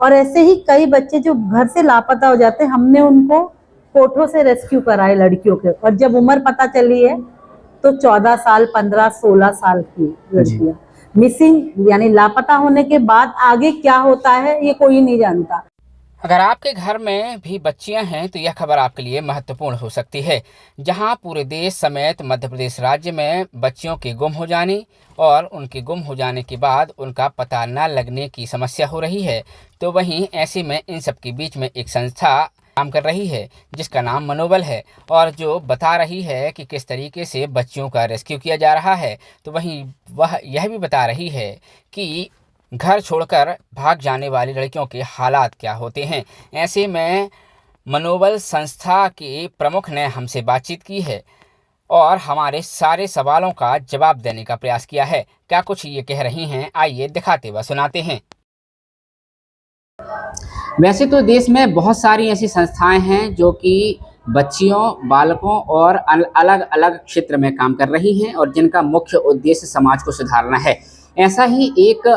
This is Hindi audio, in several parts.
और ऐसे ही कई बच्चे जो घर से लापता हो जाते हैं, हमने उनको कोठों से रेस्क्यू कराए लड़कियों के, और जब उम्र पता चली है तो 14 साल 15 16 साल की लड़कियां मिसिंग, यानी लापता होने के बाद आगे क्या होता है ये कोई नहीं जानता। अगर आपके घर में भी बच्चियां हैं तो यह खबर आपके लिए महत्वपूर्ण हो सकती है। जहां पूरे देश समेत मध्य प्रदेश राज्य में बच्चियों के गुम हो जाने और उनके गुम हो जाने के बाद उनका पता न लगने की समस्या हो रही है, तो वहीं ऐसे में इन सब के बीच में एक संस्था काम कर रही है जिसका नाम मनोबल है, और जो बता रही है कि किस तरीके से बच्चियों का रेस्क्यू किया जा रहा है। तो वहीं वह यह भी बता रही है कि घर छोड़कर भाग जाने वाली लड़कियों के हालात क्या होते हैं। ऐसे में मनोबल संस्था के प्रमुख ने हमसे बातचीत की है और हमारे सारे सवालों का जवाब देने का प्रयास किया है। क्या कुछ ये कह रही हैं, आइए दिखाते व सुनाते हैं। वैसे तो देश में बहुत सारी ऐसी संस्थाएं हैं जो कि बच्चियों, बालकों और अलग अलग क्षेत्र में काम कर रही हैं और जिनका मुख्य उद्देश्य समाज को सुधारना है। ऐसा ही एक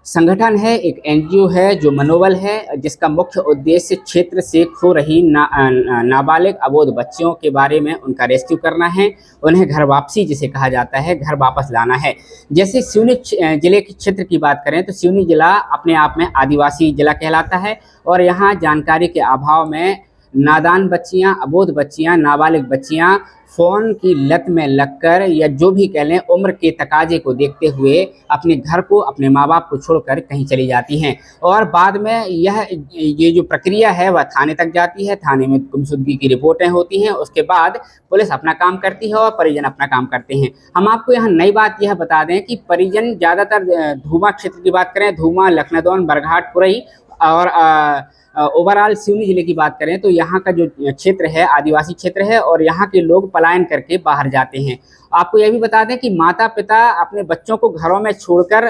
संगठन है, एक एनजीओ है जो मनोबल है, जिसका मुख्य उद्देश्य क्षेत्र से खो रही नाबालिग अबोध बच्चियों के बारे में उनका रेस्क्यू करना है, उन्हें घर वापसी जिसे कहा जाता है, घर वापस लाना है। जैसे सिवनी जिले के क्षेत्र की बात करें तो सिवनी जिला अपने आप में आदिवासी जिला कहलाता है और यहाँ जानकारी के अभाव में नादान बच्चियाँ, अबोध बच्चियाँ, नाबालिग बच्चियाँ फ़ोन की लत में लगकर या जो भी कह लें उम्र के तकाजे को देखते हुए अपने घर को, अपने माँ बाप को छोड़कर कहीं चली जाती हैं और बाद में ये जो प्रक्रिया है वह थाने तक जाती है। थाने में गुमशुदगी की रिपोर्टें होती हैं, उसके बाद पुलिस अपना काम करती है और परिजन अपना काम करते हैं। हम आपको यहाँ नई बात यह बता दें कि परिजन ज़्यादातर धूमा क्षेत्र की बात करें, धूमा, लखनदौन, बरघाट, पुरई और ओवरऑल सिवनी जिले की बात करें तो यहाँ का जो क्षेत्र है आदिवासी क्षेत्र है और यहाँ के लोग पलायन करके बाहर जाते हैं। आपको यह भी बता दें कि माता पिता अपने बच्चों को घरों में छोड़कर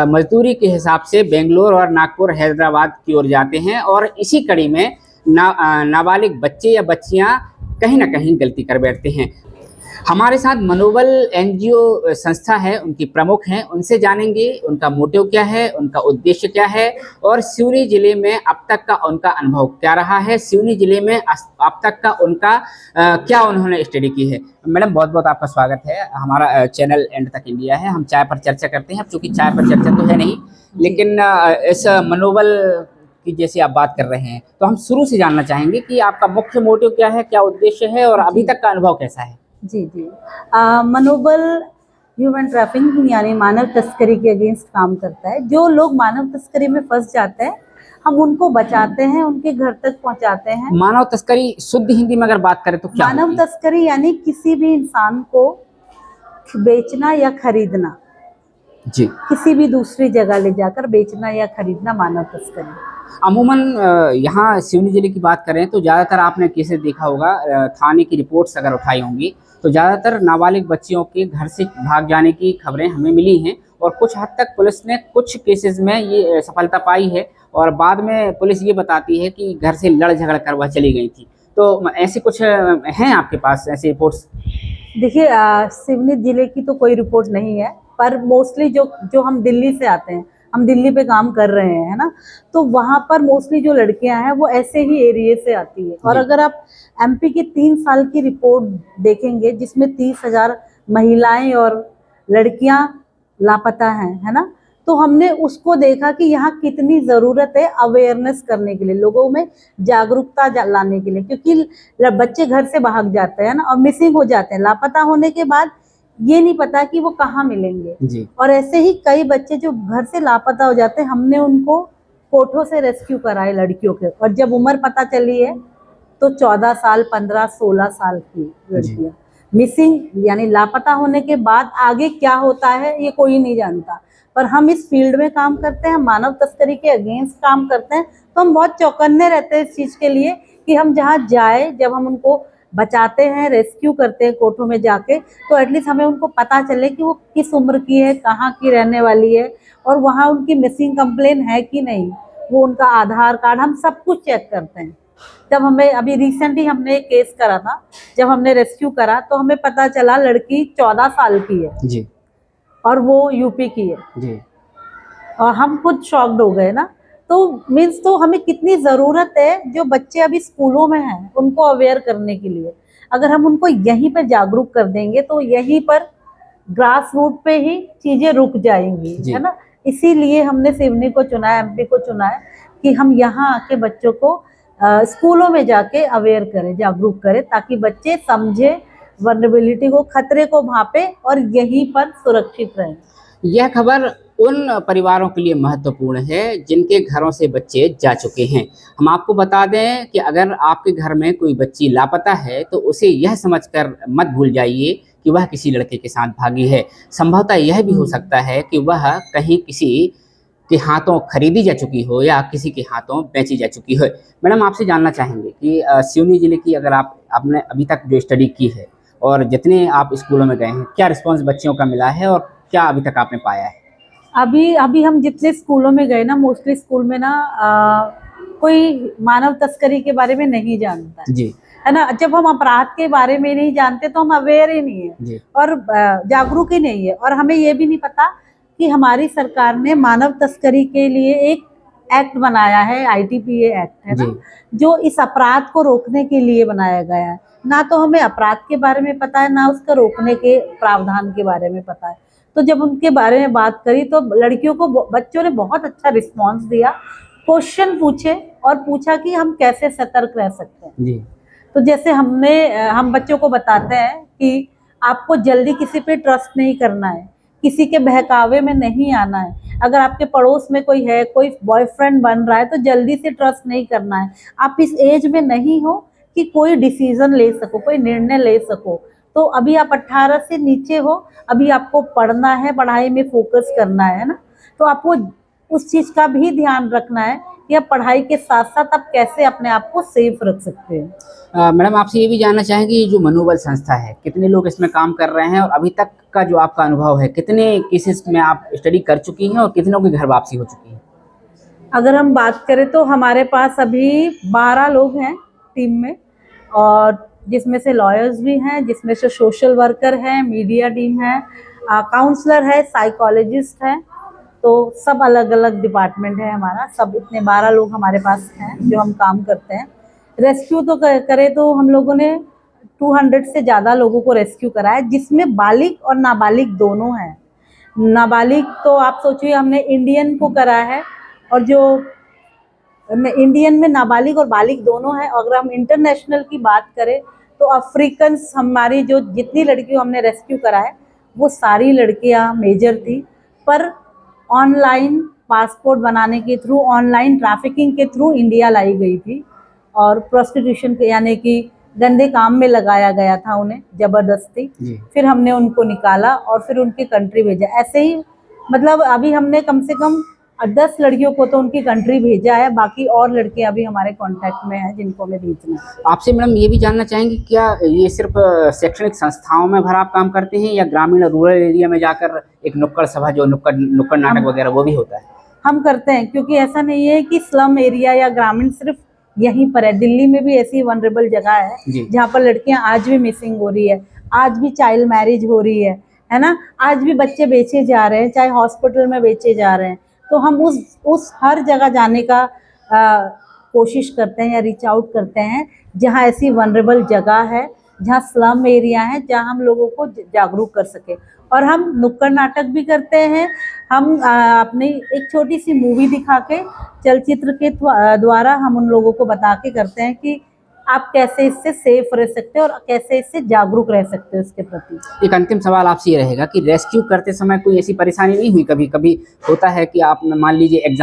मजदूरी के हिसाब से बेंगलोर और नागपुर, हैदराबाद की ओर जाते हैं और इसी कड़ी में नाबालिग बच्चे या बच्चियाँ कहीं ना कहीं गलती कर बैठते हैं। हमारे साथ मनोबल एनजीओ संस्था है, उनकी प्रमुख हैं, उनसे जानेंगे उनका मोटिव क्या है, उनका उद्देश्य क्या है और सिवनी जिले में अब तक का उनका अनुभव क्या रहा है, सिवनी जिले में अब तक का उनका क्या उन्होंने स्टडी की है। मैडम, बहुत बहुत आपका स्वागत है। हमारा चैनल एंड तक इंडिया है, हम चाय पर चर्चा करते हैं। अब चूँकि चाय पर चर्चा तो है नहीं, लेकिन इस मनोबल की जैसे आप बात कर रहे हैं तो हम शुरू से जानना चाहेंगे कि आपका मुख्य मोटिव क्या है, क्या उद्देश्य है और अभी तक का अनुभव कैसा है। जी जी मनोबल ह्यूमन ट्रैफिकिंग यानी मानव तस्करी के अगेंस्ट काम करता है। जो लोग मानव तस्करी में फंस जाते हैं हम उनको बचाते हैं, उनके घर तक पहुंचाते हैं। मानव तस्करी शुद्ध हिंदी में अगर बात करें तो क्या मानव तस्करी यानी किसी भी इंसान को बेचना या खरीदना, जी, किसी भी दूसरी जगह ले जाकर बेचना या खरीदना मानव तस्करी। अमूमन यहाँ सिवनी जिले की बात करें तो ज़्यादातर आपने केसेस देखा होगा, थाने की रिपोर्ट्स अगर उठाई होंगी तो ज़्यादातर नाबालिग बच्चियों के घर से भाग जाने की खबरें हमें मिली हैं और कुछ हद तक पुलिस ने कुछ केसेस में ये सफलता पाई है और बाद में पुलिस ये बताती है कि घर से लड़ झगड़ कर वह चली गई थी। तो ऐसे कुछ हैं आपके पास ऐसे रिपोर्ट्स? देखिए, सिवनी जिले की तो कोई रिपोर्ट नहीं है, पर मोस्टली जो हम दिल्ली से आते हैं, हम दिल्ली पे काम कर रहे हैं, है ना, तो वहाँ पर मोस्टली जो लड़कियां हैं वो ऐसे ही एरिया से आती है। और अगर आप एमपी के 3 साल की रिपोर्ट देखेंगे जिसमें 30,000 महिलाएं और लड़कियां लापता हैं, है ना, तो हमने उसको देखा कि यहाँ कितनी ज़रूरत है अवेयरनेस करने के लिए, लोगों में जागरूकता लाने के लिए, क्योंकि बच्चे घर से भाग जाते हैं ना और मिसिंग हो जाते हैं। लापता होने के बाद ये नहीं पता कि वो कहाँ मिलेंगे जी। और ऐसे ही कई बच्चे जो घर से लापता हो जाते हैं, हमने उनको कोठों से रेस्क्यू कराए लड़कियों के, और जब उम्र पता चली है तो 14 साल 15 16 साल की लड़कियां मिसिंग, यानी लापता होने के बाद आगे क्या होता है ये कोई नहीं जानता। पर हम इस फील्ड में काम करते हैं, मानव तस्करी के अगेंस्ट काम करते हैं, तो हम बहुत चौकन्ने रहते हैं इस चीज़ के लिए कि हम जहाँ जाए, जब हम उनको बचाते हैं, रेस्क्यू करते हैं कोठों में जाके, तो एटलीस्ट हमें उनको पता चले कि वो किस उम्र की है, कहाँ की रहने वाली है और वहाँ उनकी मिसिंग कंप्लेन है कि नहीं, वो उनका आधार कार्ड, हम सब कुछ चेक करते हैं। जब हमें अभी रिसेंटली हमने एक केस करा था, जब हमने रेस्क्यू करा तो हमें पता चला लड़की 14 साल की है जी और वो यूपी की है जी। और हम खुद शॉक्ड हो गए ना, तो मीन्स तो हमें कितनी ज़रूरत है जो बच्चे अभी स्कूलों में हैं उनको अवेयर करने के लिए। अगर हम उनको यहीं पर जागरूक कर देंगे तो यहीं पर ग्रास रूट पे ही चीज़ें रुक जाएंगी, जी। है ना। इसीलिए हमने सिवनी को चुना है, एमपी को चुना है कि हम यहाँ आके बच्चों को स्कूलों में जाके अवेयर करें, जागरूक करें, ताकि बच्चे समझे, वल्नरेबिलिटी को, खतरे को भांपे और यहीं पर सुरक्षित रहें। यह खबर उन परिवारों के लिए महत्वपूर्ण है जिनके घरों से बच्चे जा चुके हैं। हम आपको बता दें कि अगर आपके घर में कोई बच्ची लापता है तो उसे यह समझकर मत भूल जाइए कि वह किसी लड़के के साथ भागी है। संभवतः यह भी हो सकता है कि वह कहीं किसी के हाथों खरीदी जा चुकी हो या किसी के हाथों बेची जा चुकी हो। मैडम, आपसे जानना चाहेंगे कि सिवनी जिले की अगर आपने अभी तक जो स्टडी की है और जितने आप स्कूलों में गए हैं, क्या रिस्पॉन्स बच्चियों का मिला है और क्या अभी तक आपने पाया है? अभी हम जितने स्कूलों में गए ना, मोस्टली स्कूल में ना कोई मानव तस्करी के बारे में नहीं जानता है, जी। है ना। जब हम अपराध के बारे में नहीं जानते तो हम अवेयर ही नहीं है जी। और जागरूक ही नहीं है। और हमें ये भी नहीं पता कि हमारी सरकार ने मानव तस्करी के लिए एक एक्ट बनाया है, ITPA एक्ट, है ना, जो इस अपराध को रोकने के लिए बनाया गया है। ना तो हमें अपराध के बारे में पता है, ना उसका रोकने के प्रावधान के बारे में पता है। तो जब उनके बारे में बात करी तो लड़कियों को, बच्चों ने बहुत अच्छा रिस्पांस दिया, क्वेश्चन पूछे और पूछा कि हम कैसे सतर्क रह सकते हैं। जी। तो जैसे हम बच्चों को बताते हैं कि आपको जल्दी किसी पे ट्रस्ट नहीं करना है, किसी के बहकावे में नहीं आना है। अगर आपके पड़ोस में कोई है, कोई बॉयफ्रेंड बन रहा है, तो जल्दी से ट्रस्ट नहीं करना है। आप इस एज में नहीं हो कि कोई डिसीजन ले सको, कोई निर्णय ले सको। तो अभी आप 18 से नीचे हो, अभी आपको पढ़ना है, पढ़ाई में फोकस करना है ना। तो आपको उस चीज़ का भी ध्यान रखना है कि आप पढ़ाई के साथ साथ आप कैसे अपने आप को सेफ रख सकते हैं। मैडम, आपसे ये भी जानना चाहेंगे, ये जो मनोबल संस्था है, कितने लोग इसमें काम कर रहे हैं और अभी तक का जो आपका अनुभव है, कितने केसेस में आप स्टडी कर चुकी हैं और कितनों की घर वापसी हो चुकी है? अगर हम बात करें तो हमारे पास अभी 12 लोग हैं टीम में, और जिसमें से लॉयर्स भी हैं, जिसमें से सोशल वर्कर हैं, मीडिया टीम है, काउंसलर है, साइकोलॉजिस्ट है। तो सब अलग अलग डिपार्टमेंट है हमारा, सब इतने 12 लोग हमारे पास हैं जो हम काम करते हैं। रेस्क्यू तो करें तो हम लोगों ने 200 से ज़्यादा लोगों को रेस्क्यू करा है, जिसमें बालिग और नाबालिग दोनों हैं। नाबालिग तो आप सोचिए, हमने इंडियन को करा है, और जो इंडियन में नाबालिग और बालिग दोनों है। अगर हम इंटरनेशनल की बात करें तो अफ्रीकन्स, हमारी जो जितनी लड़कियों हमने रेस्क्यू करा है वो सारी लड़कियां मेजर थी, पर ऑनलाइन पासपोर्ट बनाने के थ्रू, ऑनलाइन ट्रैफिकिंग के थ्रू इंडिया लाई गई थी, और प्रोस्टिट्यूशन के यानी कि गंदे काम में लगाया गया था उन्हें जबरदस्ती। फिर हमने उनको निकाला और फिर उनकी कंट्री भेजा। ऐसे ही मतलब अभी हमने कम से कम 10 लड़कियों को तो उनकी कंट्री भेजा है, बाकी और लड़कियां अभी हमारे कांटेक्ट में हैं जिनको हमें भेजना है। आपसे मैडम ये भी जानना चाहेंगे, क्या ये सिर्फ शैक्षणिक संस्थाओं में भर आप काम करते हैं या ग्रामीण और रूरल एरिया में जाकर एक नुक्कड़ सभा, जो नुक्कड़ नाटक वगैरह, वो भी होता है? हम करते हैं, क्योंकि ऐसा नहीं है कि स्लम एरिया या ग्रामीण सिर्फ यहीं पर है। दिल्ली में भी ऐसी वनरेबल जगह है जहाँ पर लड़कियां आज भी मिसिंग हो रही है, आज भी चाइल्ड मैरिज हो रही है ना, आज भी बच्चे बेचे जा रहे हैं, चाहे हॉस्पिटल में बेचे जा रहे हैं। तो हम उस हर जगह जाने का कोशिश करते हैं या रीच आउट करते हैं जहाँ ऐसी वनरेबल जगह है, जहाँ स्लम एरिया है, जहाँ हम लोगों को जागरूक कर सके। और हम नुक्कड़ नाटक भी करते हैं। हम अपनी एक छोटी सी मूवी दिखा के, चलचित्र के द्वारा हम उन लोगों को बता के करते हैं कि आप कैसे इससे सेफ रह सकते हैं और कैसे इससे जागरूक रह सकते हैं इसके प्रति। एक अंतिम सवाल आपसे ये रहेगा कि रेस्क्यू करते समय कोई ऐसी परेशानी नहीं हुई? कभी कभी होता है कि आप मान लीजिए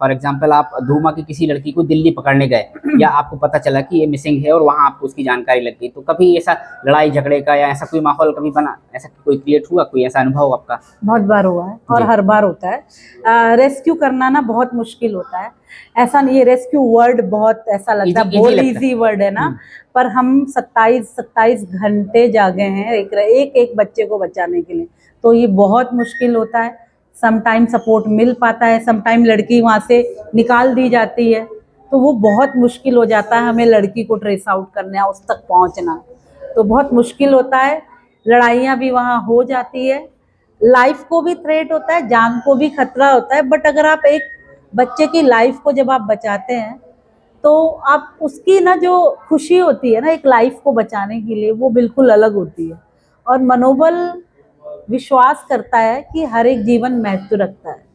फॉर एग्जांपल आप धूमा की किसी लड़की को दिल्ली पकड़ने गए या आपको पता चला कि ये मिसिंग है और वहाँ आपको उसकी जानकारी लग गई, तो कभी ऐसा लड़ाई झगड़े का या ऐसा कोई माहौल कभी बना, ऐसा कोई क्रिएट हुआ, कोई ऐसा अनुभव आपका? बहुत बार हुआ है और हर बार होता है। रेस्क्यू करना ना बहुत मुश्किल होता है। ऐसा नहीं है, रेस्क्यू वर्ड बहुत ऐसा लगता है बहुत इजी वर्ड है ना, पर हम 27 घंटे जागे हैं एक बच्चे को बचाने के लिए। तो ये बहुत मुश्किल होता है। समटाइम सपोर्ट मिल पाता है, समटाइम लड़की वहाँ से निकाल दी जाती है, तो वो बहुत मुश्किल हो जाता है हमें लड़की को ट्रेस आउट करना, उस तक पहुँचना, तो बहुत मुश्किल होता है। लड़ाइयाँ भी वहाँ हो जाती है, लाइफ को भी थ्रेट होता है, जान को भी खतरा होता है। बट अगर आप एक बच्चे की लाइफ को जब आप बचाते हैं तो आप उसकी ना जो खुशी होती है ना एक लाइफ को बचाने के लिए, वो बिल्कुल अलग होती है। और मनोबल विश्वास करता है कि हर एक जीवन महत्व रखता है।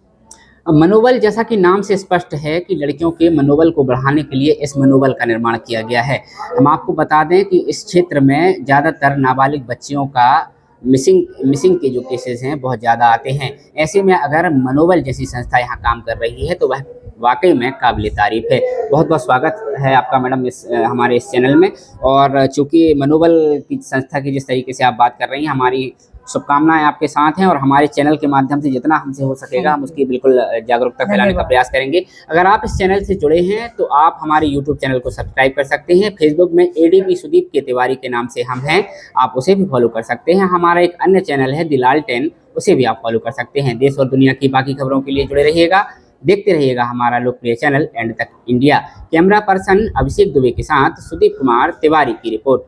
मनोबल, जैसा कि नाम से स्पष्ट है कि लड़कियों के मनोबल को बढ़ाने के लिए इस मनोबल का निर्माण किया गया है। हम आपको बता दें कि इस क्षेत्र में ज़्यादातर नाबालिग बच्चियों का मिसिंग के जो केसेस हैं बहुत ज़्यादा आते हैं। ऐसे में अगर मनोबल जैसी संस्था यहाँ काम कर रही है तो वह वाकई में काबिल तारीफ है। बहुत बहुत स्वागत है आपका मैडम हमारे इस चैनल में। और चूँकि मनोबल की संस्था की जिस तरीके से आप बात कर रही हैं, हमारी शुभकामनाएं आपके साथ हैं और हमारे चैनल के माध्यम से जितना हमसे हो सकेगा हम उसकी बिल्कुल जागरूकता फैलाने का प्रयास करेंगे। अगर आप इस चैनल से जुड़े हैं तो आप हमारे यूट्यूब चैनल को सब्सक्राइब कर सकते हैं। फेसबुक में एडीपी सुदीप के तिवारी के नाम से हम हैं, आप उसे भी फॉलो कर सकते हैं। हमारा एक अन्य चैनल है दिलाल 10, उसे भी आप फॉलो कर सकते हैं। देश और दुनिया की बाकी खबरों के लिए जुड़े रहिएगा, देखते रहिएगा हमारा लोकप्रिय चैनल एंड तक इंडिया। कैमरा पर्सन अभिषेक दुबे के साथ सुदीप कुमार तिवारी की रिपोर्ट।